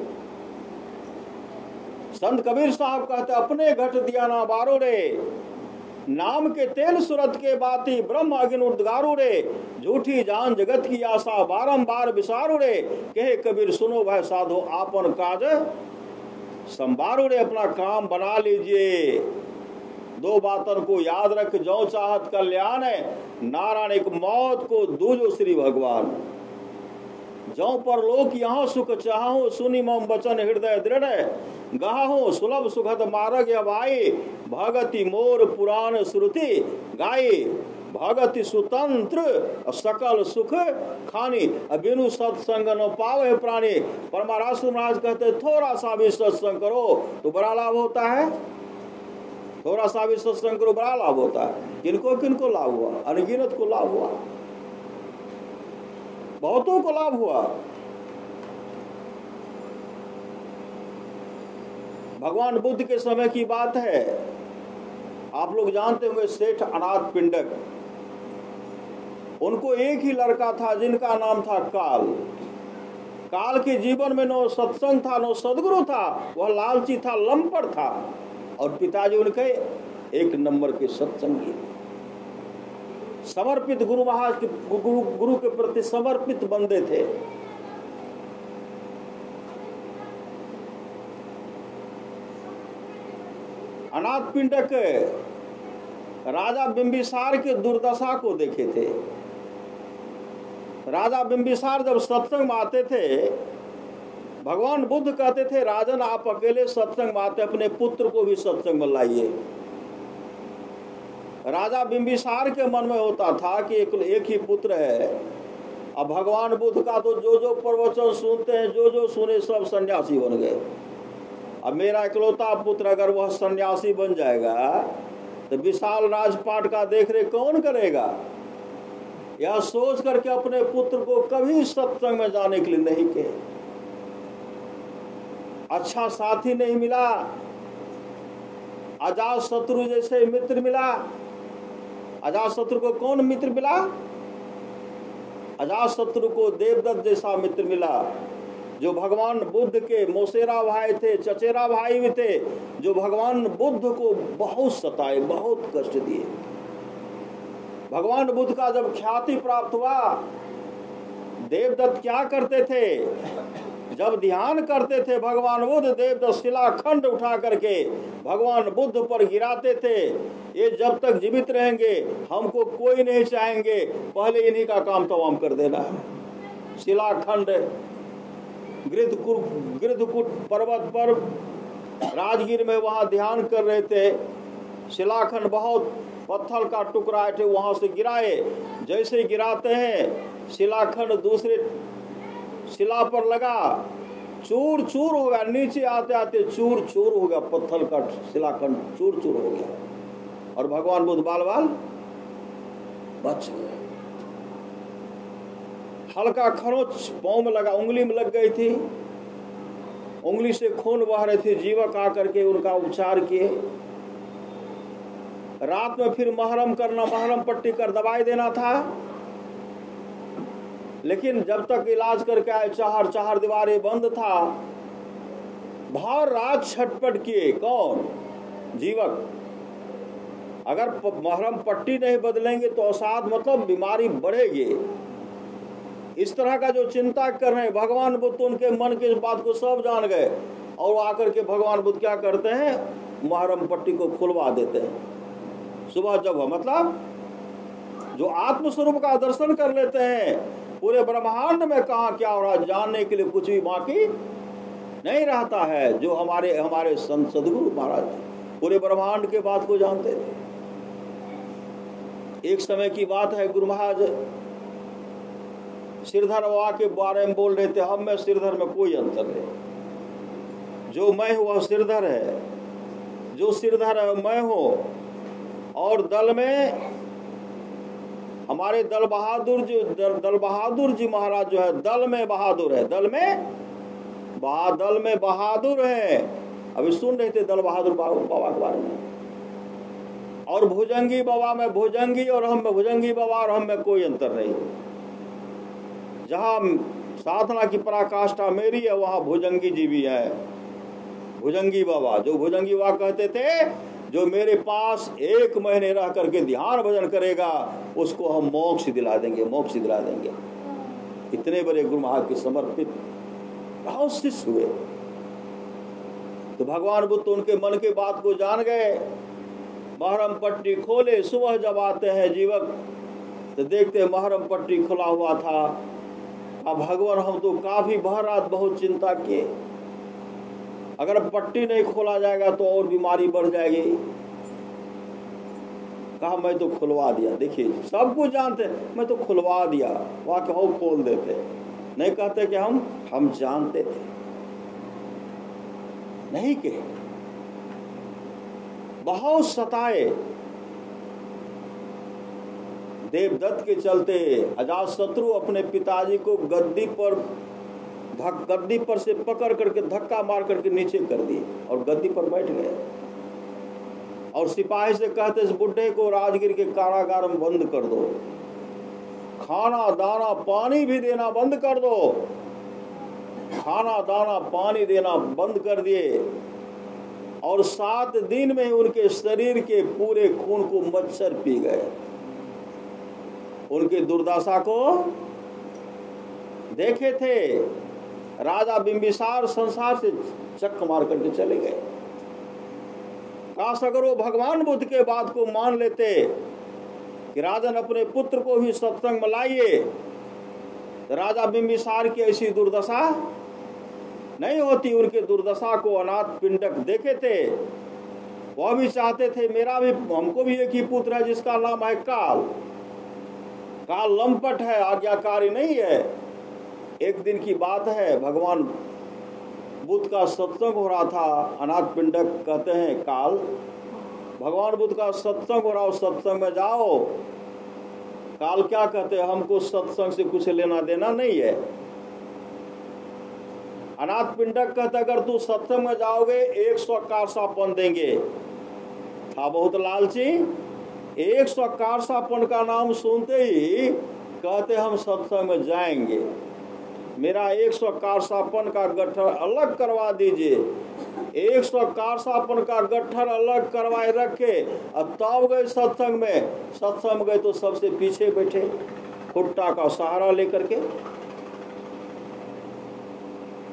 संत कबीर साहब कहते अपने घट दिया ना बारो रे, नाम के तेल सुरत के बाती ब्रह्म अग्नि उद्गारू रे, झूठी जान जगत की आशा बारंबार विसारू रे, कहे कबीर सुनो वह साधो आपन काज संभारो रे। अपना काम बना लीजिए। दो बातन को याद रख, जो चाहत कल्याण है, नारायण एक मौत को दूजो श्री भगवान। जो पर लोक यहाँ सुख चाहो, सुनी मम बचन हृदय दृढ़, गाहो सुलभ सुखद मार्ग अभाई, भगति मोर पुराण श्रुति गाई, भगति सुतंत्र सकल सुख खानी, बिनु सत्संग न पावे प्राणी। परमारास महाराज कहते थोड़ा सा भी सत्संग करो तो बड़ा लाभ होता है, थोड़ा सा भी सत्संग करो बड़ा लाभ होता है। किनको किनको लाभ हुआ? अनगिनत को लाभ हुआ, बहुतों को लाभ हुआ। भगवान बुद्ध के समय की बात है, आप लोग जानते होंगे सेठ अनाथ पिंडक, उनको एक ही लड़का था जिनका नाम था काल। काल के जीवन में नो सत्संग था, नो सदगुरु था, वह लालची था, लंपट था, और पिताजी उनके एक नंबर के सत्संगी, समर्पित गुरु महाराज के गुरु के प्रति समर्पित बंदे थे। अनाथ पिंडक राजा बिंबिसार के दुर्दशा को देखे थे। राजा बिंबिसार जब सत्संग में आते थे, भगवान बुद्ध कहते थे राजन आप अकेले सत्संग में आते, अपने पुत्र को भी सत्संग में लाइए। राजा बिंबिसार के मन में होता था कि एक ही पुत्र है। अब भगवान बुद्ध का तो जो जो प्रवचन सुनते हैं, जो जो सुने सब सन्यासी बन गए। अब मेरा इकलौता पुत्र अगर वह सन्यासी बन जाएगा तो विशाल राजपाट का देखरेख कौन करेगा? यह सोच करके अपने पुत्र को कभी सत्संग में जाने के लिए नहीं कहे। अच्छा साथी नहीं मिला, अजात शत्रु जैसे मित्र मिला। अजात शत्रु को कौन मित्र मिला? अजात शत्रु को देवदत्त जैसा मित्र मिला, जो भगवान बुद्ध के मौसेरा भाई थे, चचेरा भाई भी थे, जो भगवान बुद्ध को बहुत सताए, बहुत कष्ट दिए। भगवान बुद्ध का जब ख्याति प्राप्त हुआ, देवदत्त क्या करते थे? जब ध्यान करते थे भगवान बुद्ध, देवदत्त शिलाखंड उठा करके भगवान बुद्ध पर गिराते थे। ये जब तक जीवित रहेंगे हमको कोई नहीं चाहेंगे, पहले इन्हीं का काम तमाम कर देना है। शिलाखंड गिरधकूट पर्वत पर राजगीर में वहां ध्यान कर रहे थे। शिलाखंड बहुत पत्थर का टुकड़ा थे, वहां से गिराए। जैसे गिराते हैं शिलाखंड दूसरे शिला पर लगा, चूर चूर हो गया। नीचे आते आते चूर चूर हो गया, पत्थर का शिलाखंड चूर चूर हो गया, और भगवान बुद्ध बाल बाल बच गए। हल्का खरोच पांव में लगा, उंगली में लग गई थी, उंगली से खून बह रहे थे। जीवक आकर के उनका उपचार किए। रात में फिर महरम करना, महरम पट्टी कर दवाई देना था। लेकिन जब तक इलाज करके आए चार दीवारें बंद था। भर रात छटपट किए। कौन? जीवक। अगर महरम पट्टी नहीं बदलेंगे तो अवसाद मतलब बीमारी बढ़ेगी। इस तरह का जो चिंता कर रहे हैं भगवान बुद्ध, उनके मन की इस बात को सब जान गए, और आकर के भगवान बुद्ध क्या करते हैं? महरम पट्टी को खुलवा देते हैं। सुबह जब मतलब जो आत्मस्वरूप का दर्शन कर लेते हैं, पूरे ब्रह्मांड में कहाँ क्या हो रहा है जानने के लिए कुछ भी बाकी नहीं रहता है। जो हमारे संत सदगुरु महाराज पूरे ब्रह्मांड के बात को जानते थे। एक समय की बात है, गुरु महाराज सिरधर बाबा के बारे में बोल रहे थे। हम में सिरधर में कोई अंतर नहीं। जो मैं हूं वह सिरधर है, जो सिरधर है मैं हूं। और दल में हमारे दल बहादुर जी महाराज जो है, दल में बहादुर है, दल में बहादुर है। अभी सुन रहे थे दल बहादुर बाबा के बारे में। और भुजंगी बाबा में भुजंगी और हम में भुजंगी बाबा, और हम में कोई अंतर नहीं। जहाँ साधना की पराकाष्ठा मेरी है, वहाँ भुजंगी जी भी है। भुजंगी बाबा, जो भुजंगी बाबा कहते थे, जो मेरे पास 1 महीने रह करके ध्यान भजन करेगा उसको हम मोक्ष दिला देंगे, मोक्ष दिला देंगे। इतने बड़े गुरु महाराज के समर्पित बहुत शिष्य हुए। तो भगवान बुद्ध उनके मन के बात को जान गए। महरम पट्टी खोले। सुबह जब आते हैं जीवक तो देखते महरम पट्टी खुला हुआ था। अब भगवान हम तो काफी भर रात बहुत चिंता किए, अगर पट्टी नहीं खोला जाएगा तो और बीमारी बढ़ जाएगी। कहा मैं तो खुलवा दिया। देखिए सब कुछ जानते, मैं तो खुलवा दिया, वहां कहो खोल देते, नहीं कहते कि हम जानते थे, नहीं के बहुत सताए। देवदत्त के चलते अजातशत्रु अपने पिताजी को गद्दी पर से पकड़ करके धक्का मार करके नीचे कर दिए और गद्दी पर बैठ गए और सिपाही से कहते इस बुड्ढे को राजगीर के कारागार में बंद कर दो, खाना दाना पानी भी देना बंद कर दो। खाना दाना पानी देना बंद कर दिए और 7 दिन में उनके शरीर के पूरे खून को मच्छर पी गए। उनकी दुर्दशा को देखे थे। राजा बिंबिसार संसार से चक्क मार करके चले गए। काश अगर वो भगवान बुद्ध के बात को मान लेते कि राजन अपने पुत्र को भी सत्संग में लाइए, तो राजा बिंबिसार की ऐसी दुर्दशा नहीं होती। उनके दुर्दशा को अनाथ पिंडक देखे थे, वह भी चाहते थे मेरा भी, हमको भी एक ही पुत्र है जिसका नाम है काल। काल लंपट है, आज्ञाकारी नहीं है। एक दिन की बात है, भगवान बुद्ध का सत्संग हो रहा था। अनाथ पिंडक कहते हैं काल, भगवान बुद्ध का सत्संग हो रहा, सत्संग में जाओ। काल क्या कहते हैं, हमको सत्संग से कुछ लेना देना नहीं है। अनाथ पिंडक कहते अगर तू सत्संग में जाओगे 100 कारसापन देंगे। था बहुत लालची, 100 कारसापन का नाम सुनते ही कहते हम सत्संग में जाएंगे, मेरा 100 कारसापन का गट्ठर अलग करवा दीजिए। 100 कारसापन का गट्ठर अलग करवाए रखे और तब गए सत्संग में। सत्संग में गए तो सबसे पीछे बैठे, खुट्टा का सहारा लेकर के।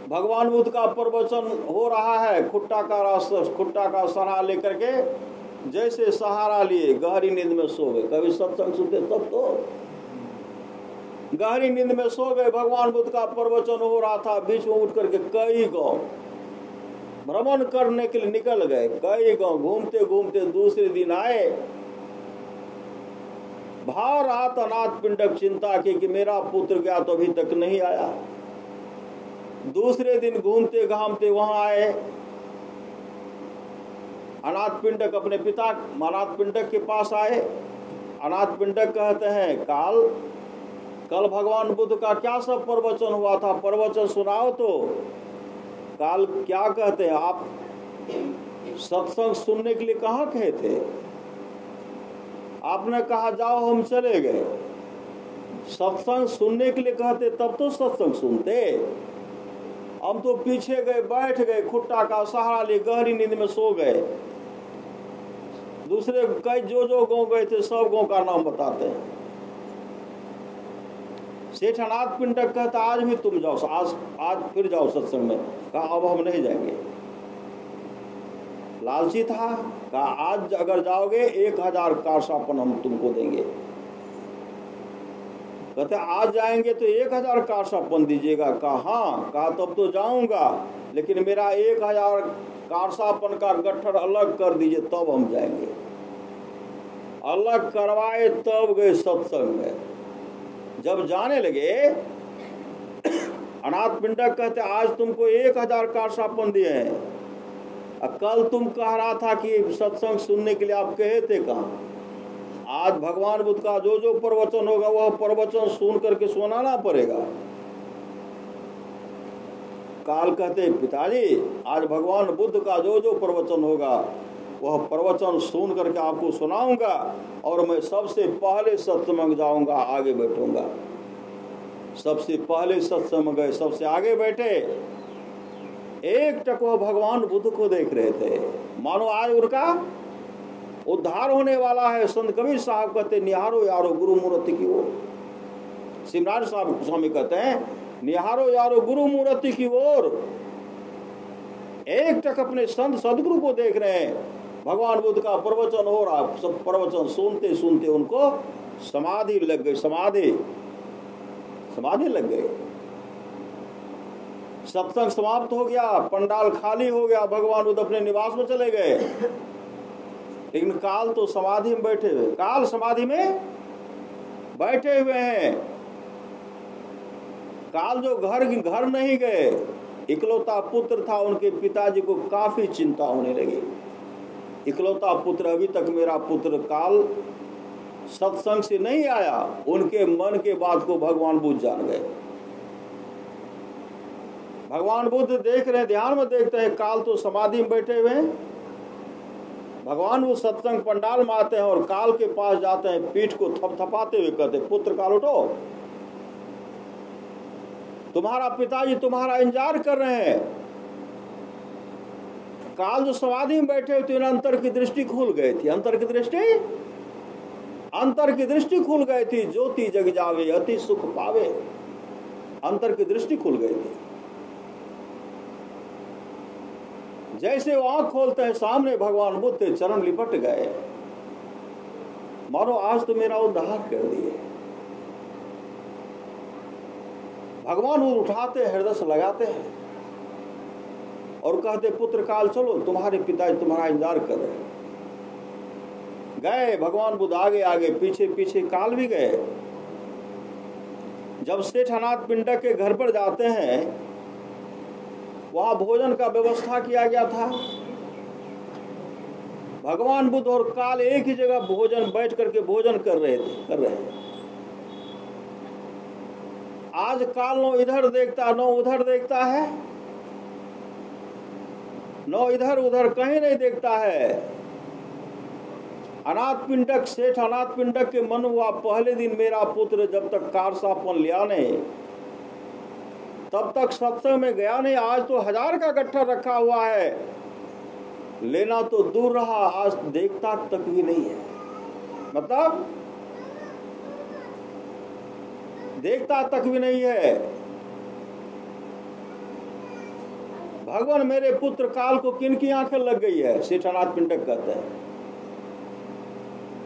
भगवान बुद्ध का प्रवचन हो रहा है, खुट्टा का सहारा लेकर के जैसे सहारा लिए गहरी नींद में सो गए। कभी सत्संग सुनते तब तो गहरी नींद में सो गए। भगवान बुद्ध का प्रवचन हो रहा था, बीच में उठ करके कई गांव भ्रमण करने के लिए निकल गए। कई गांव घूमते घूमते दूसरे दिन आए। भार रात अनाथ पिंडक चिंता की कि मेरा पुत्र गया तो अभी तक नहीं आया। दूसरे दिन घूमते घामते वहां आए। अनाथ पिंडक अपने पिता अनाथ पिंडक के पास आए। अनाथ पिंडक कहते हैं काल, कल भगवान बुद्ध का क्या सब प्रवचन हुआ था, प्रवचन सुनाओ तो। काल क्या कहते हैं, आप सत्संग सुनने के लिए कहाँ गए थे? आपने कहा जाओ, हम चले गए। सत्संग सुनने के लिए कहते तब तो सत्संग सुनते, हम तो पीछे गए, बैठ गए, खुट्टा का सहारा लिए गहरी नींद में सो गए। दूसरे कई जो गांव गए थे सब गांव का नाम बताते हैं। सेठ अनाथ पिंडक कहता आज भी तुम जाओ, आज फिर जाओ सत्संग में। कहा अब हम नहीं जाएंगे। लालची था, कहा आज अगर जाओगे 1000 कारसापन हम तुमको देंगे। कहते आज जाएंगे तो 1000 कारसापन दीजिएगा। कहा हाँ। कहा तब तो जाऊंगा, लेकिन मेरा 1000 कारसापन का गट्ठर अलग कर दीजिए तब हम जाएंगे। अलग करवाए तब गए सत्संग में। जब जाने लगे अनाथ पिंडक कहते आज तुमको 1000 कारसापन दिए हैं, कल तुम कह रहा था कि सत्संग सुनने के लिए आप कहे थे कहाँ? आज भगवान बुद्ध का जो प्रवचन होगा वह प्रवचन सुन करके सुनाना पड़ेगा। काल कहते पिताजी आज भगवान बुद्ध का जो प्रवचन होगा वह प्रवचन सुन करके आपको सुनाऊंगा और मैं सबसे पहले सत्संग में जाऊंगा, आगे बैठूंगा। सबसे पहले सत्संग में गए, सबसे आगे बैठे। एक टक वह भगवान बुद्ध को देख रहे थे, मानो आज उनका उद्धार होने वाला है। संत कबीर साहब कहते निहारो यारो गुरु मूर्ति की ओर। सिमराज साहब स्वामी कहते हैं निहारो यारो गुरु मूर्ति की ओर। एक टक अपने संत सदगुरु को देख रहे हैं। भगवान बुद्ध का प्रवचन हो रहा, सब प्रवचन सुनते सुनते उनको समाधि लग गई। समाधि लग गई। सत्संग समाप्त हो गया, पंडाल खाली हो गया, भगवान बुद्ध अपने निवास में चले गए। लेकिन काल तो समाधि में बैठे हुए, काल समाधि में बैठे हुए हैं। काल जो घर नहीं गए, इकलौता पुत्र था, उनके पिताजी को काफी चिंता होने लगी। इकलौता पुत्र, अभी तक मेरा पुत्र काल सत्संग से नहीं आया। उनके मन के बात को भगवान बुद्ध जान गए। भगवान बुद्ध देख रहे हैं, ध्यान में देखते हैं, काल तो समाधि में बैठे हुए हैं। भगवान वो सत्संग पंडाल में आते हैं और काल के पास जाते हैं, पीठ को थपथपाते हुए कहते, पुत्र काल उठो, तुम्हारा पिताजी तुम्हारा इंतजार कर रहे हैं। काल जो समाधि में बैठे हुए थे, अंतर की दृष्टि खुल गई थी। अंतर की दृष्टि खुल गई थी। ज्योति जग जावे अति सुख पावे, अंतर की दृष्टि खुल गई थी। जैसे वो आंख खोलते हैं, सामने भगवान बुद्ध चरण लिपट गए, मानो आज तो मेरा उद्धार कर दिए। भगवान वो उठाते, हृदय से लगाते हैं और कहते, पुत्र काल चलो, तुम्हारे पिताजी तुम्हारा इंतजार कर रहे हैं। गए भगवान बुद्ध, आगे आगे पीछे पीछे काल भी गए। जब सेठ अनाथ पिंडक के घर पर जाते हैं, वहां भोजन का व्यवस्था किया गया था। भगवान बुद्ध और काल एक ही जगह भोजन बैठ करके भोजन कर रहे हैं। आज काल नो इधर देखता, नो उधर देखता है, नो इधर उधर कहीं नहीं देखता है। अनाथ पिंडक, सेठ अनाथ पिंडक के मन हुआ, पहले दिन मेरा पुत्र जब तक कारसापन लिया नहीं, तब तक सत्संग में गया नहीं। आज तो 1000 का गट्ठा रखा हुआ है, लेना तो दूर रहा, आज देखता तक भी नहीं है। मतलब देखता तक भी नहीं है। भगवान, मेरे पुत्र काल को किन की आंखें लग गई है? सेठ अनाथ पिंडक कहते हैं,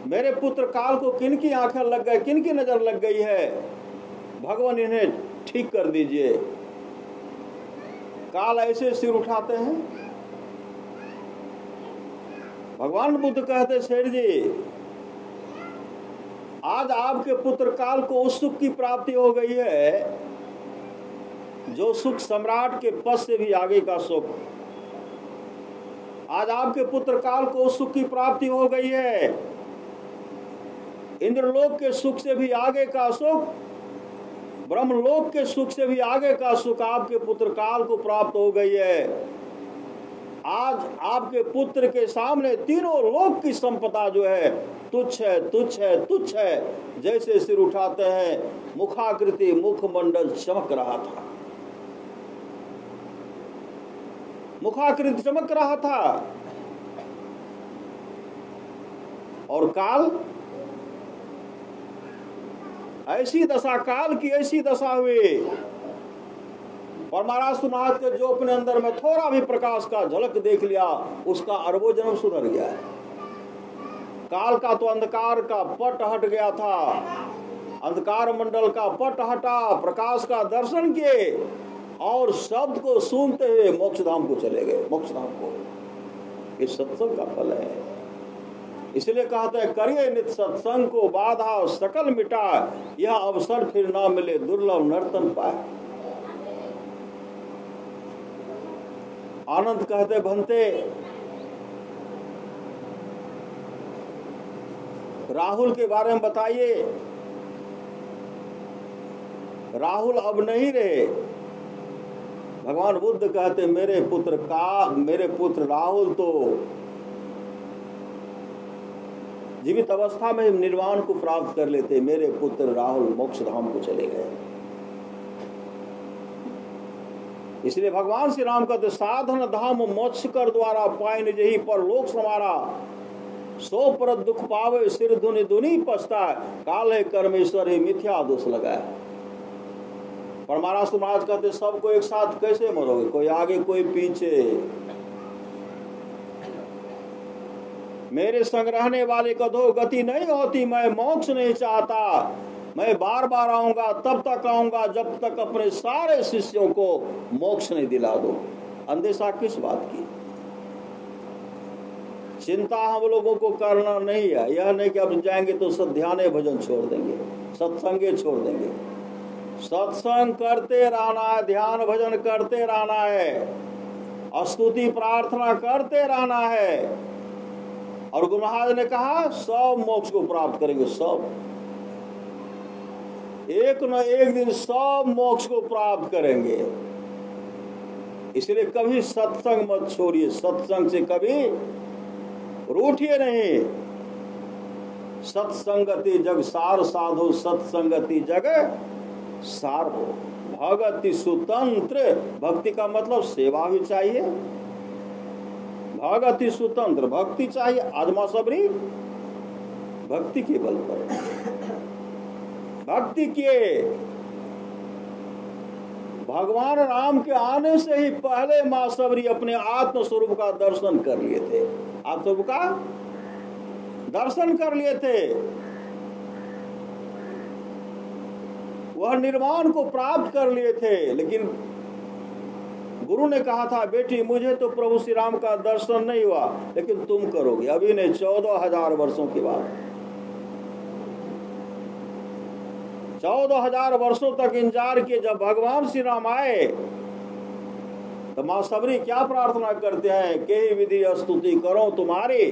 मेरे पुत्र काल को किन की आंखें लग गई, किन की नजर लग गई है? भगवान इन्हें ठीक कर दीजिए। काल ऐसे सिर उठाते हैं। भगवान बुद्ध कहते, सेठ जी, आज आपके पुत्र काल को उस सुख की प्राप्ति हो गई है जो सुख सम्राट के पद से भी आगे का सुख। आज आपके पुत्र काल को उस सुख की प्राप्ति हो गई है, इंद्रलोक के सुख से भी आगे का सुख, ब्रह्मलोक के सुख से भी आगे का सुख आपके पुत्र काल को प्राप्त हो गई है। आज आपके पुत्र के सामने तीनों लोक की संपदा जो है तुच्छ है, तुच्छ है, तुच्छ है। जैसे सिर उठाते हैं, मुखाकृति मुखमंडल चमक रहा था, मुखाकृति चमक रहा था। और काल ऐसी दशा, काल की ऐसी दशा हुई। और महाराज महाराज के जो अपने अंदर में थोड़ा भी प्रकाश का झलक देख लिया, उसका अरबों जन्म सुधर गया। काल का तो अंधकार का पट हट गया था, अंधकार मंडल का पट हटा, प्रकाश का दर्शन किए और शब्द को सुनते हुए मोक्ष धाम को चले गए। मोक्ष धाम को, ये सत्संग का फल है। इसलिए कहते हैं, करिए नित सत्संग को बाधा सकल मिटा, यह अवसर फिर ना मिले दुर्लभ नर्तन पाए। आनंद कहते, भंते राहुल के बारे में बताइए। राहुल अब नहीं रहे। भगवान बुद्ध कहते, मेरे पुत्र राहुल तो जीवित अवस्था में निर्वाण को प्राप्त कर लेते, मेरे पुत्र राहुल मोक्ष धाम को चले गए। इसलिए भगवान श्री राम कहते, साधन धाम मोक्ष कर द्वारा पाइन जही पर लोक समारा, सो पर दुख पावे सिर धुनि धुनि पछता, काले कर्मेश्वर ही मिथ्या दोष लगाए। परमाराष्ट्र महाराज कहते, सबको एक साथ कैसे मरोगे, कोई आगे कोई पीछे। मेरे संग रहने वाले कदो गति नहीं होती, मैं मोक्ष नहीं चाहता, मैं बार बार आऊंगा, तब तक आऊंगा जब तक अपने सारे शिष्यों को मोक्ष नहीं दिला दो। अंदेशा किस बात की? चिंता हम लोगों को करना नहीं है। यह नहीं कि अब जाएंगे तो ध्यान भजन छोड़ देंगे, सत्संगे छोड़ देंगे। सत्संग करते रहना है, ध्यान भजन करते रहना है, स्तुति प्रार्थना करते रहना है। और गुरु महाराज ने कहा सब मोक्ष को प्राप्त करेंगे, सब एक न एक दिन सब मोक्ष को प्राप्त करेंगे। इसलिए कभी सत्संग मत छोड़िए, सत्संग से कभी रूठिए नहीं। सत्संगति जग सार साधु, सत्संगति जग सार हो। भगति सुतंत्र, भक्ति का मतलब सेवा भी चाहिए। भगति सुतंत्र, भक्ति चाहिए। आत्मा सबरी भक्ति के बल पर, भक्ति के भगवान राम के आने से ही पहले मां सबरी अपने आत्म स्वरूप का दर्शन कर लिए थे, आत्म स्वरूप का दर्शन कर लिए थे। वह निर्वाण को प्राप्त कर लिए थे। लेकिन गुरु ने कहा था, बेटी मुझे तो प्रभु श्री राम का दर्शन नहीं हुआ, लेकिन तुम करोगे। अभी नहीं, 14,000 वर्षों के बाद, 14,000 वर्षों तक इंतजार किए। जब भगवान श्री राम आए तो मां सबरी क्या प्रार्थना करते हैं, के विधि स्तुति करो तुम्हारी,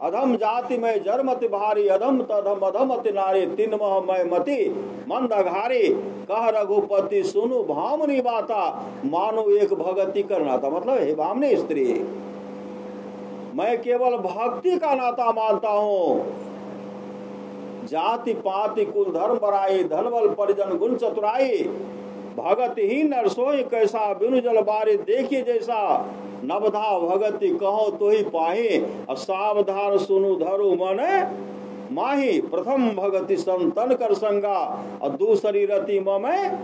अधम जाति में जरमति भारी, अधम तधम अधम अति नारी, तीन मह मैं मति मंद अघारी, कह रघुपति सुनु भामनी बाता, मानो एक भगति कर नाता। मतलब हे भामनी स्त्री, मैं केवल भक्ति का नाता मानता हूं। जाति पाति कुल धर्म बराई, धनबल परिजन गुण चतुराई, भगत ही नर सोई कैसा, बिनु जल बारी देखिए जैसा, नवधा भगति कहो तो ही पाही, असावधान सुनु धरु मन माही। प्रथम भगति संतन कर संगा, और दूसरी रति में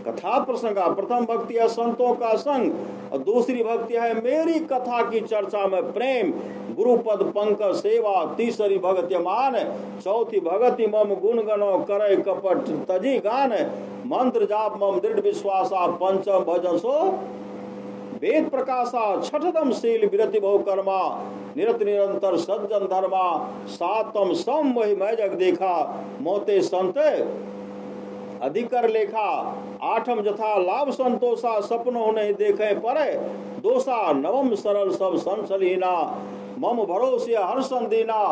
कथा प्रसंगा। प्रथम भक्ति है संतों का संग, और दूसरी भक्ति है मेरी कथा की चर्चा में प्रेम। गुरुपद पंकज सेवा, तीसरी भक्ति मान, चौथी भगति मम गुण गनो, करे कपट तजी गान, मंत्र जाप मम दृढ़ विश्वासा, पंचम भजन सो वेद प्रकाशा, छठतम शील विरति बहु कर्मा, निरत निरंतर सज्जन धर्मा, सातम सम वही मैं जग देखा, मोते संत अधिकर लेखा, आठम जथा लाभ संतोषा, सपनों नहीं देखे पर दोषा, नवम सरल सब संसलीना, मम भरोसे हर्षन दीना,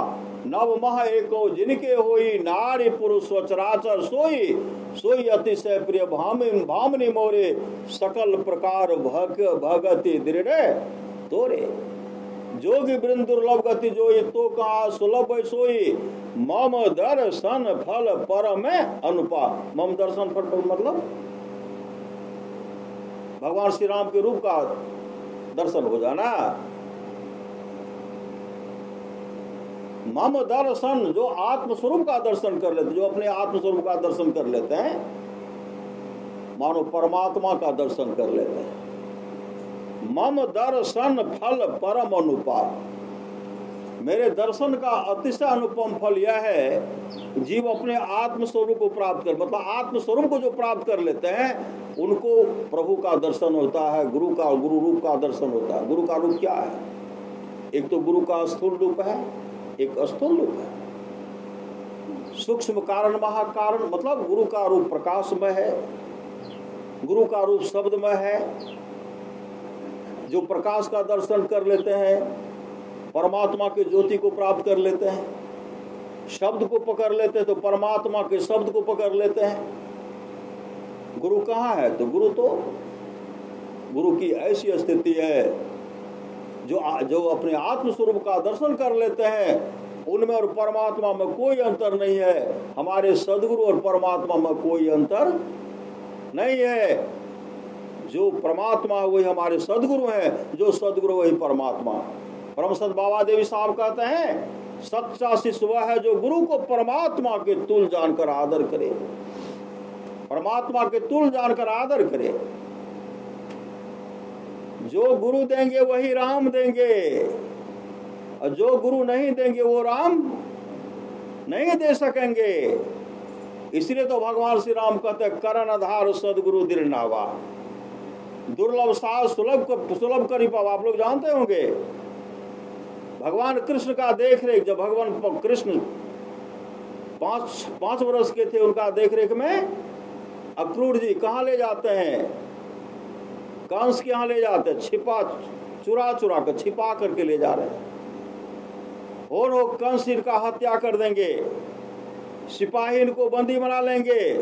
नव मह एको जिनके होई, नारी पुरुष स्वचराचर सोई, सोई अतिशय प्रिय भामनी मोरे, सकल प्रकार भगति दृढ़ तोरे, जोगी वृंद दुर्लभ गति जोई, तो कहा सुलभ सोई, मम दर्शन फल परम अनुपा। मम दर्शन फल मतलब भगवान श्री राम के रूप का दर्शन हो जाना। मम दर्शन, जो आत्म स्वरूप का दर्शन कर लेते, जो अपने आत्म स्वरूप का दर्शन कर लेते हैं, मानो परमात्मा का दर्शन कर लेते हैं। मम दर्शन फल परम अनुपम, मेरे दर्शन का अतिशय अनुपम फल यह है, जीव अपने आत्म स्वरूप को प्राप्त कर, मतलब आत्म स्वरूप को जो प्राप्त कर लेते हैं उनको प्रभु का दर्शन होता है, गुरु रूप का दर्शन होता है। गुरु का रूप क्या है? एक तो गुरु का स्थूल रूप है, एक स्थूल रूप है। सूक्ष्म कारण महाकारण, मतलब गुरु का रूप प्रकाशमय है, गुरु का रूप शब्दमय है। जो प्रकाश का दर्शन कर लेते हैं, परमात्मा के ज्योति को प्राप्त कर लेते हैं, शब्द को पकड़ लेते हैं तो परमात्मा के शब्द को पकड़ लेते हैं। गुरु कहाँ है? तो गुरु की ऐसी स्थिति है जो अपने आत्म स्वरूप का दर्शन कर लेते हैं, उनमें और परमात्मा में कोई अंतर नहीं है। हमारे सदगुरु और परमात्मा में कोई अंतर नहीं है। जो परमात्मा वही हमारे सदगुरु हैं, जो सदगुरु वही परमात्मा। परम सद बाबा देवी साहब कहते हैं, सच्चा शिष्य वह है जो गुरु को परमात्मा के तुल्य जानकर आदर करे, परमात्मा के तुल्य जानकर आदर करे। जो गुरु देंगे वही राम देंगे, और जो गुरु नहीं देंगे वो राम नहीं दे सकेंगे। इसलिए तो भगवान श्री राम कहते हैं, करण आधार सदगुरु दुर्लभ सास सुलभ करी पाओ। आप लोग जानते होंगे, भगवान कृष्ण का देख रेख, जब भगवान कृष्ण 5 वर्ष के थे, उनका देख रेख में अक्रूर जी कहाँ ले जाते हैं? कंस के यहाँ ले जाते हैं, चुरा कर छिपा करके ले जा रहे हैं। और कंस इनका हत्या कर देंगे, सिपाही इनको बंदी बना लेंगे।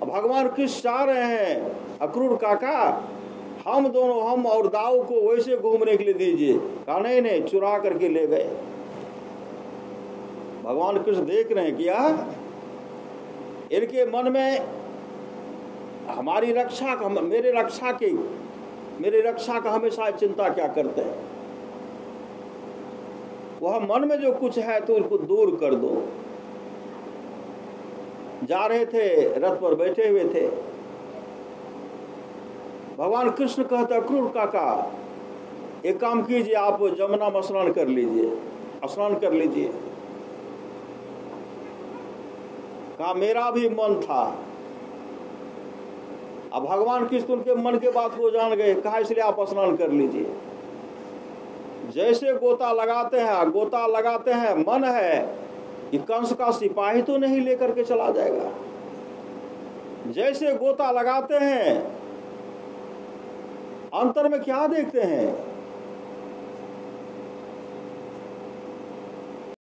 भगवान कृष्ण चाह रहे हैं अक्रूर काका हम और दाऊ को वैसे घूमने के लिए दीजिए। कहा नहीं नहीं, चुरा करके ले गए। भगवान कृष्ण देख रहे हैं क्या इनके मन में हमारी रक्षा का, मेरे रक्षा का हमेशा चिंता क्या करते हैं। वह मन में जो कुछ है तो उनको दूर कर दो। जा रहे थे, रथ पर बैठे हुए थे, भगवान कृष्ण कहते अक्रूर काका एक काम कीजिए, आप जमुना में स्नान कर लीजिए। कहा मेरा भी मन था। अब भगवान कृष्ण उनके मन के बात को जान गए। कहा इसलिए आप स्नान कर लीजिए। जैसे गोता लगाते हैं मन है कि कंस का सिपाही तो नहीं लेकर के चला जाएगा। जैसे गोता लगाते हैं अंतर में क्या देखते हैं?